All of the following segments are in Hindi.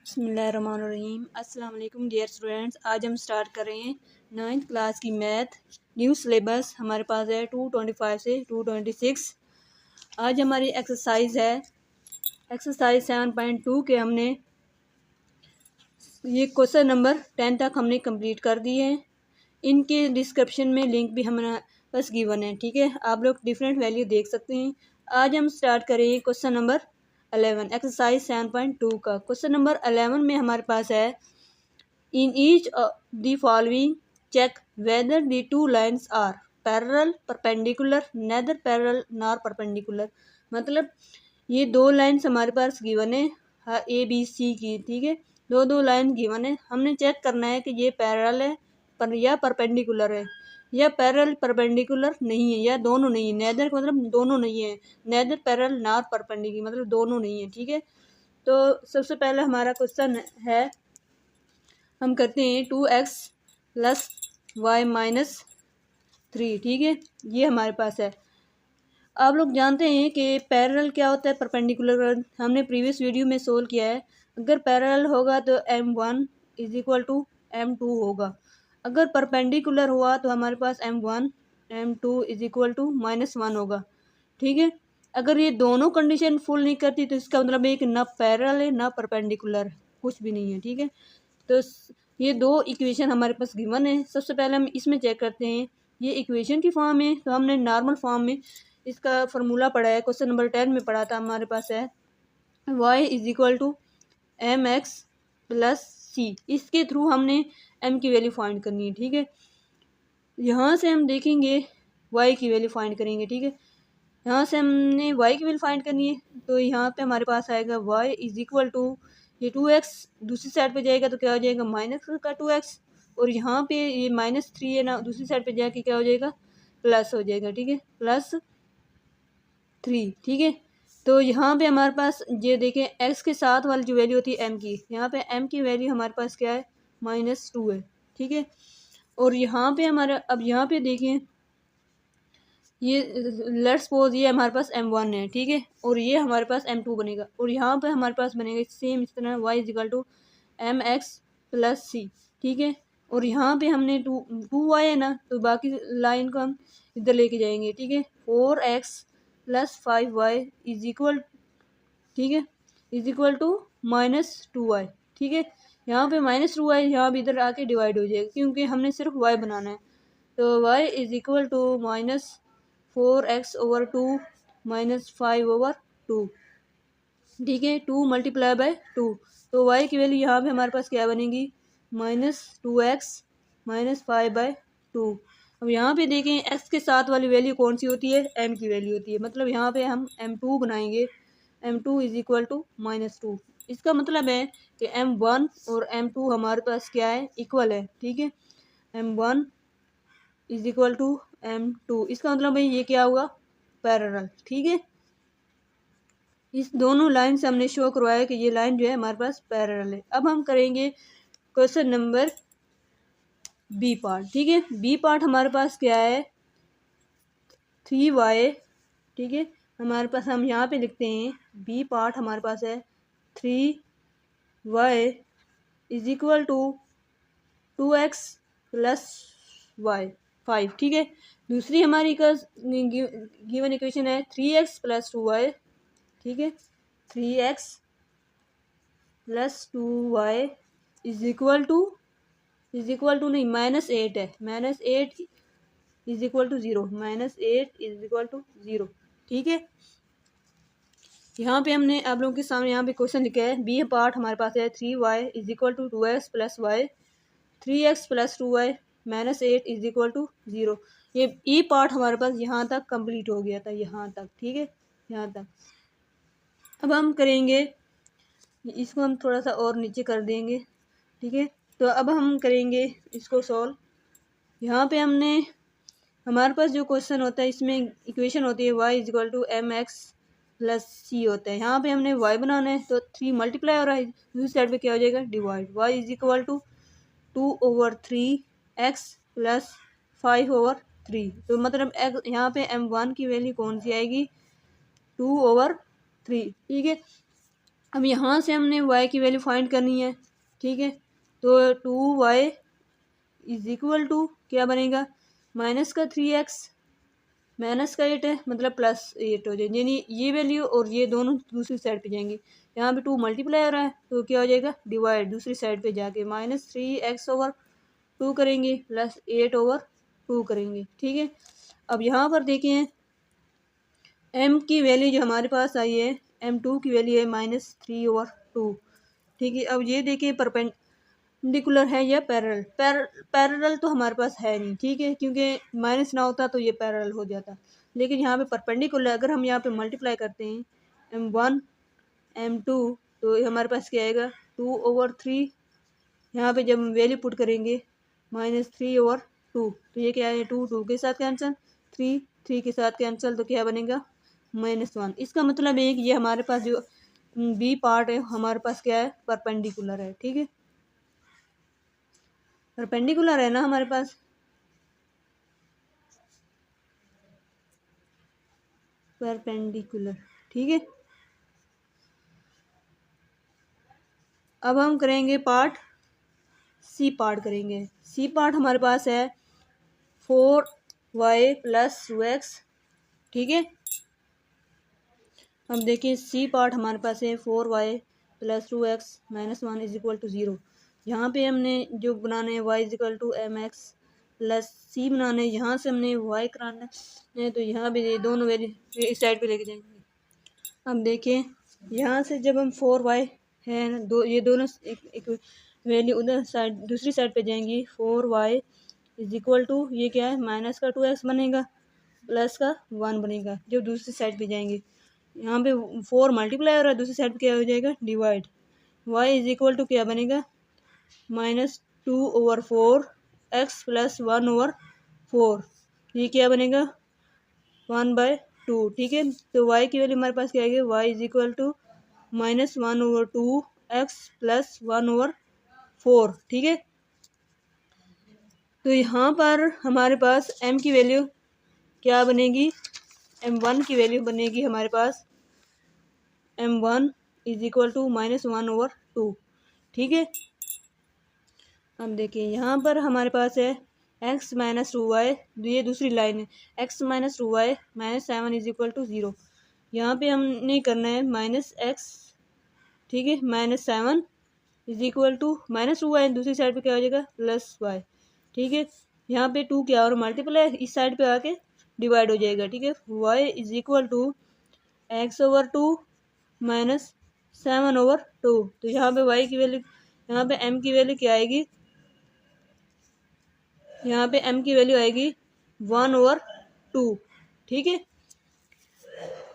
बिस्मिल्लाहिर्रहमानिर्रहीम। अस्सलाम वालेकुम डियर स्टूडेंट्स। आज हम स्टार्ट कर रहे हैं 9th क्लास की मैथ। न्यू सिलेबस हमारे पास है 225 से 226। आज हमारी एक्सरसाइज है एक्सरसाइज 7.2 के हमने ये क्वेश्चन नंबर 10 तक हमने कंप्लीट कर दिए हैं। इनके डिस्क्रिप्शन में लिंक भी हमारे पास गिवन है, ठीक है। आप लोग डिफरेंट वैल्यू देख सकते हैं। आज हम स्टार्ट करेंगे क्वेश्चन नंबर 11 एक्सरसाइज 7.2 का। क्वेश्चन नंबर 11 में हमारे पास है in each the following check whether the two lines are parallel perpendicular neither parallel nor perpendicular. मतलब ये दो लाइन्स हमारे पास गिवन है ए बी सी की, ठीक है। दो लाइन गिवन है, हमने चेक करना है कि ये पैरेलल है या परपेंडिकुलर है या पैरेलल परपेंडिकुलर नहीं है या दोनों नहीं है। नेदर का मतलब दोनों नहीं है, नेदर पैरेलल नॉर परपेंडिकुलर मतलब दोनों नहीं है, ठीक है। तो सबसे पहले हमारा क्वेश्चन है, हम करते हैं 2x प्लस वाई माइनस 3, ठीक है। ये हमारे पास है। आप लोग जानते हैं कि पैरेलल क्या होता है, परपेंडिकुलर हमने प्रीवियस वीडियो में सोल्व किया है। अगर पैरेलल होगा तो m1 is equal to m2 होगा। अगर परपेंडिकुलर हुआ तो हमारे पास m1 m2 is equal to -1 होगा, ठीक है। अगर ये दोनों कंडीशन फुल नहीं करती तो इसका मतलब है कि ना पैरेलल है ना परपेंडिकुलर, कुछ भी नहीं है, ठीक है। तो ये दो इक्वेशन हमारे पास गिवन है। सबसे पहले हम इसमें चेक करते हैं, ये इक्वेशन की फॉर्म है तो हमने नॉर्मल फॉर्म में इसका फार्मूला पढ़ा है, क्वेश्चन नंबर 10 में पढ़ा था। हमारे पास है y is equal to M X plus C. इसके थ्रू हमने m की वैल्यू फाइंड करनी है, ठीक है। यहाँ से हम देखेंगे y की वैल्यू फाइंड करेंगे, ठीक है। यहाँ से हमने y की वैल्यू फाइंड करनी है तो यहाँ पे हमारे पास आएगा y इज इक्वल टू ये 2x दूसरी साइड पे जाएगा तो क्या हो जाएगा माइनस का 2x, और यहाँ पे ये -3 है ना, दूसरी साइड पे जाके क्या हो जाएगा प्लस हो जाएगा, ठीक है, +3, ठीक है। तो यहाँ पे हमारे पास ये देखें x के साथ वाली जो वैल्यू होती है m की, यहाँ पे m की वैल्यू हमारे पास क्या है -2 है, ठीक है। और यहाँ पे हमारा अब यहाँ पे देखें ये लेट्स सपोज ये हमारे पास m1 है, ठीक है, और ये हमारे पास m2 बनेगा, और यहाँ पे हमारे पास बनेगा सेम इस तरह y is equal to M X plus C, ठीक है। और यहाँ पे हमने टू वाई है ना, तो बाकी लाइन को हम इधर लेके जाएंगे, ठीक है। 4x plus 5y is equal, ठीक है, इज इक्वल टू -2y, ठीक है। यहाँ पे -2y यहाँ भी इधर आके डिवाइड हो जाएगा क्योंकि हमने सिर्फ y बनाना है। तो y is equal to -4x/2 -5/2, ठीक है, 2 मल्टीप्लाई बाय 2। तो y की वैल्यू यहाँ पे हमारे पास क्या बनेगी -2x -5/2। अब यहाँ पे देखें x के साथ वाली वैल्यू कौन सी होती है, m की वैल्यू होती है। मतलब यहाँ पे हम m2 बनाएंगे, m2 इज इक्वल टू -2। इसका मतलब है कि m1 और m2 हमारे पास क्या है इक्वल है, ठीक है। m1 is equal to m2, इसका मतलब है ये क्या हुआ पैरेलल, ठीक है। इस दोनों लाइन से हमने शो करवाया कि ये लाइन जो है हमारे पास पैरेलल है। अब हम करेंगे क्वेश्चन नंबर बी पार्ट, ठीक है। बी पार्ट हमारे पास क्या है 3y, ठीक है। हमारे पास हम यहाँ पे लिखते हैं बी पार्ट हमारे पास है 3y is equal to 2x plus y 5, ठीक है। दूसरी हमारी गिवन इक्वेशन है 3x प्लस 2y, ठीक है, 3x plus 2y is equal to नहीं -8 है, -8 is equal to 0, -8 is equal to 0, ठीक है। यहाँ पे हमने आप लोगों के सामने यहाँ पे क्वेश्चन लिखा है बी पार्ट हमारे पास है 3y is equal to 2x plus y, 3x plus 2y -8 is equal to 0। ये ई पार्ट हमारे पास यहाँ तक कंप्लीट हो गया था, यहाँ तक, ठीक है, यहाँ तक। अब हम करेंगे इसको, हम थोड़ा सा और नीचे कर देंगे, ठीक है। तो अब हम करेंगे इसको सॉल्व। यहाँ पे हमने हमारे पास जो क्वेश्चन होता है इसमें इक्वेशन होती है y is equal to M X plus C होता है। यहाँ पे हमने y बनाना है तो 3 मल्टीप्लाई हो रहा है, दूसरी साइड पे क्या हो जाएगा divide, y is equal to 2/3x plus 5/3। तो मतलब यहाँ पे m1 की वैल्यू कौन सी आएगी 2/3, ठीक है। अब यहाँ से हमने y की वैल्यू फाइंड करनी है, ठीक है। तो 2y इज इक्वल टू क्या बनेगा, माइनस का 3x माइनस का 8 है, मतलब +8 हो जाएगी, यानी ये वैल्यू और ये दोनों दूसरी साइड पे जाएंगे। यहाँ पे 2 मल्टीप्लाई हो रहा है तो क्या हो जाएगा, डिवाइड दूसरी साइड पे जाके -3x/2 करेंगे +8/2 करेंगे, ठीक है। अब यहाँ पर देखें m की वैल्यू जो हमारे पास आई है, m2 की वैल्यू है -3/2, ठीक है। अब ये देखिए परपेंडिकुलर है या पैरेलल, पैरेलल तो हमारे पास है नहीं, ठीक है, क्योंकि माइनस ना होता तो ये पैरेलल हो जाता, लेकिन यहाँ पे परपेंडिकुलर, अगर हम यहाँ पे मल्टीप्लाई करते हैं m1 m2 तो हमारे पास क्या आएगा 2/3, यहाँ पे जब हम वैल्यू पुट करेंगे -3/2 तो ये क्या है 2 2 के साथ कैंसिल, 3 3 के साथ कैंसिल, तो क्या बनेगा -1। इसका मतलब है कि ये हमारे पास जो बी पार्ट है हमारे पास क्या है, परपेंडिकुलर है, ठीक है, परपेंडिकुलर है ना हमारे पास। परपेंडिकुलर, ठीक है। अब हम करेंगे पार्ट सी, पार्ट करेंगे। सी पार्ट हमारे पास है 4y + 2x, ठीक है। अब देखिए सी पार्ट हमारे पास है 4y + 2x - 1 = 0। यहाँ पे हमने जो बनाने हैं y = mx प्लस सी बनाने, यहाँ से हमने y कराना है तो यहाँ पे ये दोनों वैल्यू इस साइड पे लेके जाएंगे। अब देखिए यहाँ से जब हम 4y है ना, ये दोनों एक वैल्यू उधर साइड दूसरी साइड पे जाएंगी, 4y = ये क्या है माइनस का 2x बनेगा प्लस का 1 बनेगा, जो दूसरी साइड पे जाएंगे। यहाँ पे 4 मल्टीप्लाई हो रहा है, दूसरी साइड पे क्या हो जाएगा डिवाइड, y = क्या बनेगा -2/4 x + 1/4, ये क्या बनेगा 1/2, ठीक है। तो y की वैल्यू हमारे पास क्या आएगी, y = -1/2 x + 1/4, ठीक है। तो यहाँ पर हमारे पास m की वैल्यू क्या बनेगी, m1 की वैल्यू बनेगी हमारे पास m1 = -1/2, ठीक है। अब देखिए यहाँ पर हमारे पास है x - 2y, ये दूसरी लाइन है, x - 2y - 7 = 0। यहाँ पे हमने करना है -x, ठीक है, -7 = -2y, दूसरी साइड पे क्या हो जाएगा +y, ठीक है। यहाँ पे 2 क्या और मल्टीप्लाई इस साइड पे आके डिवाइड हो जाएगा, ठीक है। y = x/2 - 7/2, तो यहाँ पे y की वैल्यू, यहाँ पे m की वैल्यू क्या आएगी, यहाँ पे m की वैल्यू आएगी 1/2, ठीक है।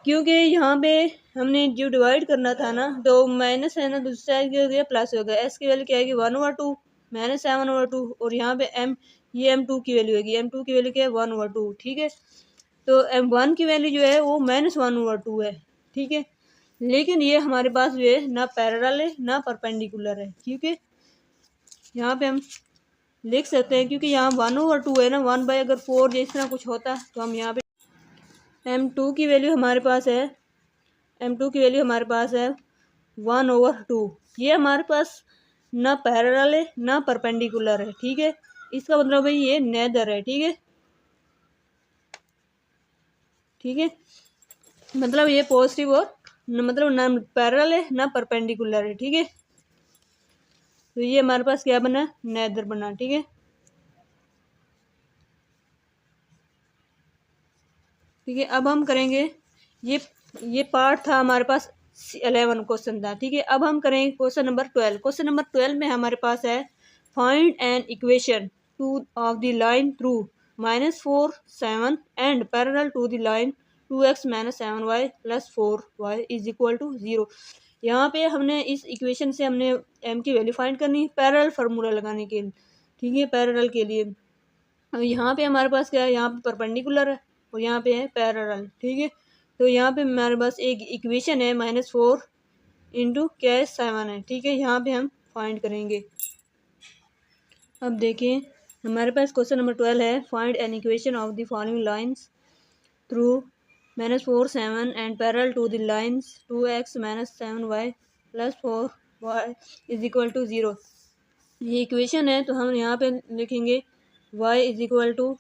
क्योंकि यहाँ पे हमने जो डिवाइड करना था ना, तो माइनस है ना, दूसरी साइड क्या हो गया प्लस हो गया, s की वैल्यू क्या आएगी 1/2 - 7/2, और यहाँ पे ये m2 की वैल्यू आएगी, m2 की वैल्यू क्या है 1/2, ठीक है। तो m1 की वैल्यू जो है वो -1/2 है, ठीक है। लेकिन ये हमारे पास जो है ना पैरेलल है ना परपेंडिकुलर है, क्योंकि यहाँ पे हम लिख सकते हैं, क्योंकि यहाँ 1/2 है ना, 1/4 जिस तरह कुछ होता तो हम यहाँ पे m2 की वैल्यू हमारे पास है, m2 की वैल्यू हमारे पास है 1/2। ये हमारे पास ना पैरेलल है ना परपेंडिकुलर है, ठीक है। इसका मतलब भाई ये नेदर है, ठीक है, ठीक है। मतलब ये पॉजिटिव और मतलब ना पैरेलल है ना परपेंडिकुलर है, ठीक है। तो ये हमारे पास क्या बना, नेदर बना, ठीक है, ठीक है। अब हम करेंगे ये पार्ट था हमारे पास 11 क्वेश्चन था, ठीक है। अब हम करेंगे क्वेश्चन नंबर 12। क्वेश्चन नंबर 12 में हमारे पास है find an equation to of the line through -4 7 and parallel to the line 2x - 7y + 4y = 0। यहाँ पे हमने इस इक्वेशन से हमने m की वैल्यू फाइंड करनी है पैरेलल फार्मूला लगाने के लिए, ठीक है, पैरेलल के लिए। अब यहाँ पे हमारे पास क्या है, यहाँ पे परपेंडिकुलर है और यहाँ पे है पैरेलल, ठीक है। तो यहाँ पे हमारे पास एक इक्वेशन है -4 इंटू क्या है 7 है, ठीक है। यहाँ पे हम फाइंड करेंगे। अब देखिए हमारे पास क्वेश्चन नंबर 12 है find an equation of the following lines through -4 7 and parallel to the lines 2x - 7y +4y is equal to 0। ये इक्वेशन है, तो हम यहाँ पे लिखेंगे y is equal to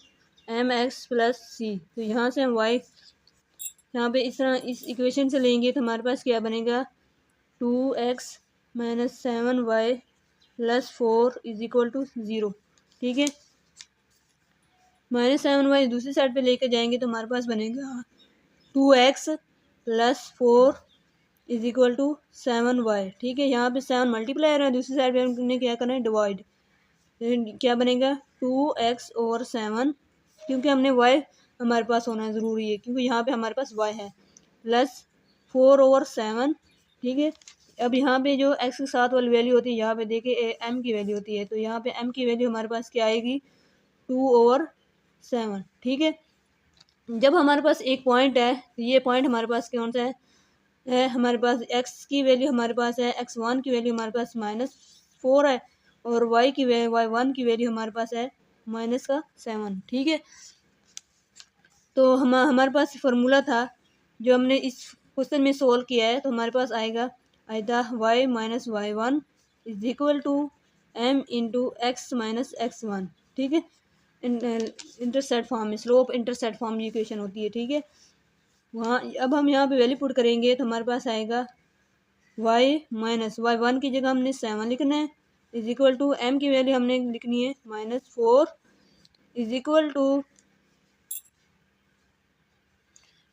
mx+c। तो यहाँ से हम y यहाँ पे इस तरह इस इक्वेशन से लेंगे तो हमारे पास क्या बनेगा 2x - 7y+4 is equal to 0। ठीक है, -7y दूसरी साइड पे लेके जाएंगे तो हमारे पास बनेगा 2x+4 is equal to 7y। ठीक है, यहाँ पे 7 मल्टीप्लाई है, दूसरी साइड पे हमने क्या करना है डिवाइड। क्या बनेगा 2x/7, क्योंकि हमने y हमारे पास होना ज़रूरी है, क्योंकि यहाँ पे हमारे पास y है, +4/7। ठीक है, अब यहाँ पे जो x के साथ वाली वैल्यू होती है, यहाँ पे देखिए m की वैल्यू होती है, तो यहाँ पे m की वैल्यू हमारे पास क्या आएगी 2/7। ठीक है, जब हमारे पास एक पॉइंट है, तो ये पॉइंट हमारे पास कौन सा है, हमारे पास x की वैल्यू हमारे पास है, x1 की वैल्यू हमारे पास -4 है, और y1 की वैल्यू हमारे पास है -7। ठीक है, तो हमारे पास फार्मूला था जो हमने इस क्वेश्चन में सोल्व किया है, तो हमारे पास आएगा y - y1 is equal to m into x - x1। ठीक है, इंटरसेप्ट फॉर्म में, स्लोप इंटरसेप्ट फॉर्म की इक्वेशन होती है। ठीक है, वहाँ अब हम यहाँ पे वैल्यू पुट करेंगे तो हमारे पास आएगा y - y1 की जगह हमने 7 लिखना है, इज इक्वल टू m की वैल्यू हमने लिखनी है -4 इज इक्वल टू,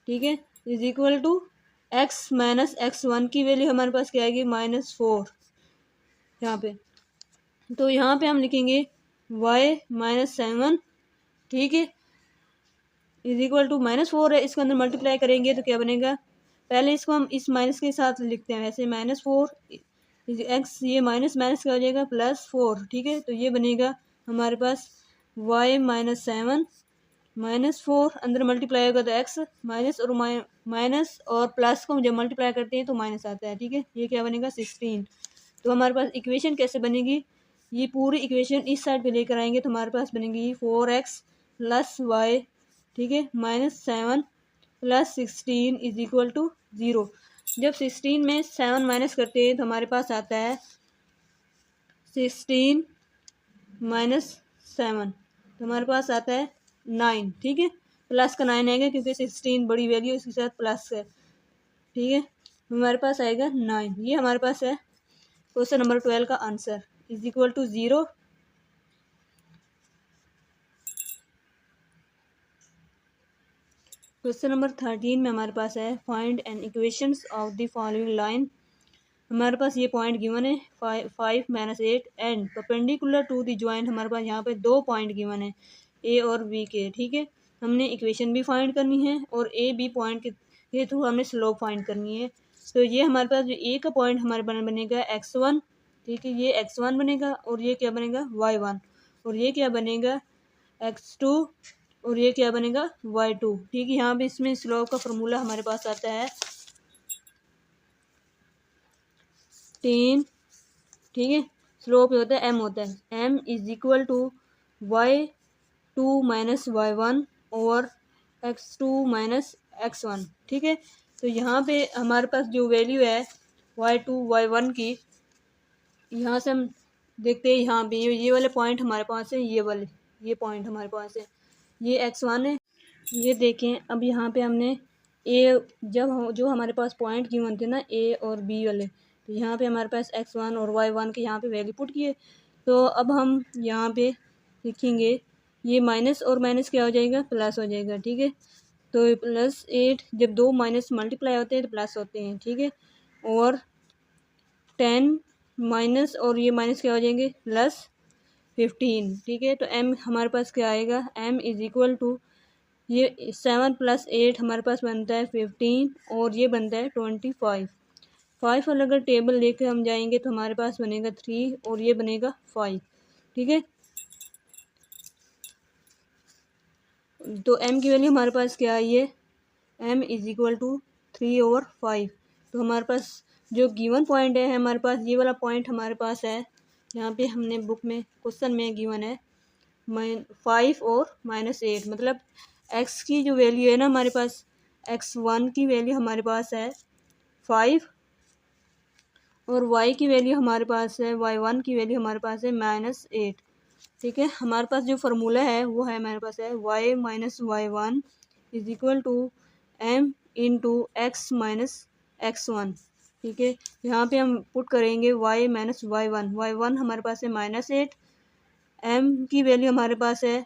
ठीक है, is equal to x - x1 की वैल्यू हमारे पास क्या आएगी -4 यहाँ पे। तो यहाँ पे हम लिखेंगे y - 7। ठीक है, इज इक्वल टू -4 है, इसके अंदर मल्टीप्लाई करेंगे तो क्या बनेगा, पहले इसको हम इस माइनस के साथ लिखते हैं, वैसे -4 x, ये माइनस माइनस क्या हो जाएगा +4। ठीक है, तो ये बनेगा हमारे पास y - 7 -4, अंदर मल्टीप्लाई होगा तो x, माइनस और प्लस को जब मल्टीप्लाई करते हैं तो माइनस आता है। ठीक है, ये क्या बनेगा 16। तो हमारे पास इक्वेशन कैसे बनेगी, ये पूरी इक्वेशन इस साइड पे लेकर आएंगे तो हमारे पास बनेगी 4x + y, ठीक है, -7 + 16 इज इक्वल टू 0। जब 16 में 7 माइनस करते हैं तो हमारे पास आता है 16 - 7, तो हमारे पास आता है 9। ठीक है, प्लस का 9 आएगा क्योंकि 16 बड़ी वैल्यू इसके साथ प्लस है। ठीक है, हमारे पास आएगा 9। ये हमारे पास है क्वेश्चन नंबर 12 का answer is equal to 0। Question number 13 में हमारे पास है find and equations of the following line. हमारे पास ये पॉइंट गिवन है 5 - 8 and perpendicular to the joint. हमारे पास यहाँ पे 2 पॉइंट गिवन है ए और बी के। ठीक है, हमने इक्वेशन भी फाइंड करनी है और ए बी पॉइंट के थ्रू हमने स्लोप फाइंड करनी है। तो ये हमारे पास जो ए का पॉइंट हमारे बनेगा x1। ठीक है, ये x1 बनेगा, और ये क्या बनेगा y1, और ये क्या बनेगा x2, और ये क्या बनेगा y2। ठीक है, यहाँ पे इसमें स्लोप का फॉर्मूला हमारे पास आता है 10। ठीक है, स्लोप होता है m, होता है m is equal to y2 - y1 और x2 - x1। ठीक है, तो यहाँ पे हमारे पास जो वैल्यू है y2 y1 की, यहाँ से हम देखते हैं, यहाँ पे ये वाले पॉइंट हमारे पास है, ये पॉइंट हमारे पास है, ये x1 है। ये देखें, अब यहाँ पे हमने ए, जो हमारे पास पॉइंट गिवन थे ना ए और बी वाले, तो यहाँ पे हमारे पास x1 और y1 के यहाँ पे वैल्यू पुट किए। तो अब हम यहाँ पे लिखेंगे, ये माइनस और माइनस क्या हो जाएगा प्लस हो जाएगा। ठीक है, तो +8, जब 2 माइनस मल्टीप्लाई होते हैं तो प्लस होते हैं। ठीक है, और 10 माइनस और ये माइनस क्या हो जाएंगे +15। ठीक है, तो m हमारे पास क्या आएगा, m इज इक्वल टू, ये 7 + 8 हमारे पास बनता है 15, और ये बनता है 25। 5 वाला अगर टेबल लेके हम जाएंगे तो हमारे पास बनेगा 3, और ये बनेगा 5। ठीक है, तो m की वैल्यू हमारे पास क्या आई है, m इज इक्वल टू 3/5। तो हमारे पास जो गिवन पॉइंट है हमारे पास ये वाला पॉइंट हमारे पास है, यहाँ पे हमने बुक में क्वेश्चन में गिवन है 5 और -8, मतलब x की जो वैल्यू है ना हमारे पास, x1 की वैल्यू हमारे पास है 5, और y की वैल्यू हमारे पास है, y1 की वैल्यू हमारे पास है -8। ठीक है, हमारे पास जो फार्मूला है वो है, हमारे पास है y minus y1 is equal to m into x minus x1। ठीक है, यहाँ पे हम पुट करेंगे y माइनस y1 हमारे पास है -8, m की वैल्यू हमारे पास है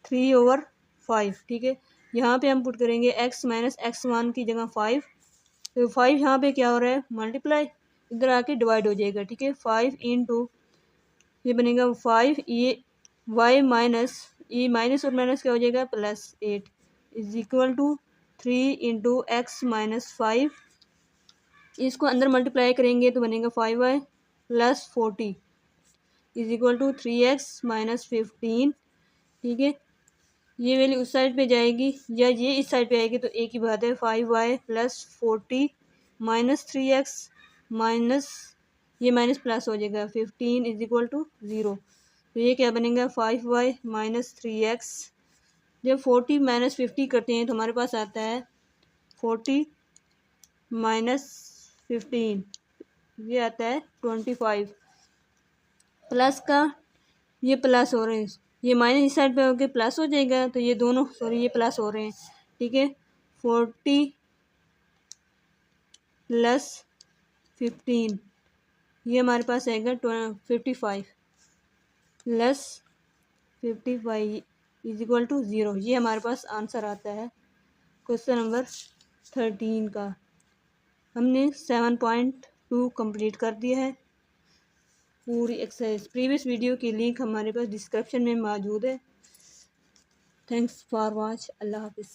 3/5। ठीक है, यहाँ पे हम पुट करेंगे x माइनस x1 की जगह 5, तो 5 यहाँ पे क्या हो रहा है, मल्टीप्लाई, इधर आके डिवाइड हो जाएगा। ठीक है, 5 इंटू ये बनेगा 5, ये y माइनस, ये माइनस और माइनस क्या हो जाएगा, +8 is equal to 3 into x minus 5, इसको अंदर मल्टीप्लाई करेंगे तो बनेगा 5y plus 40 is equal to 3x minus 15। ठीक है, ये वैल्यू उस साइड पे जाएगी या ये इस साइड पे आएगी तो एक ही बात है, 5y plus 40 minus 3x minus, ये माइनस प्लस हो जाएगा 15 इज इक्वल टू 0। तो ये क्या बनेगा, 5y माइनस 3x। जब 40 माइनस 50 करते हैं तो हमारे पास आता है 40 माइनस 15, ये आता है 25। प्लस का ये प्लस हो रहे हैं, ये माइनस इस साइड पे होके प्लस हो जाएगा, तो ये दोनों सॉरी ये प्लस हो रहे हैं। ठीक है, 40 प्लस 15 ये हमारे पास आएगा 55 प्लस 55 इज इक्वल टू 0। ये हमारे पास आंसर आता है क्वेश्चन नंबर 13 का। हमने 7.2 कंप्लीट कर दिया है पूरी एक्सरसाइज। प्रीवियस वीडियो की लिंक हमारे पास डिस्क्रिप्शन में मौजूद है। Thanks for watch. अल्लाह हाफिज़।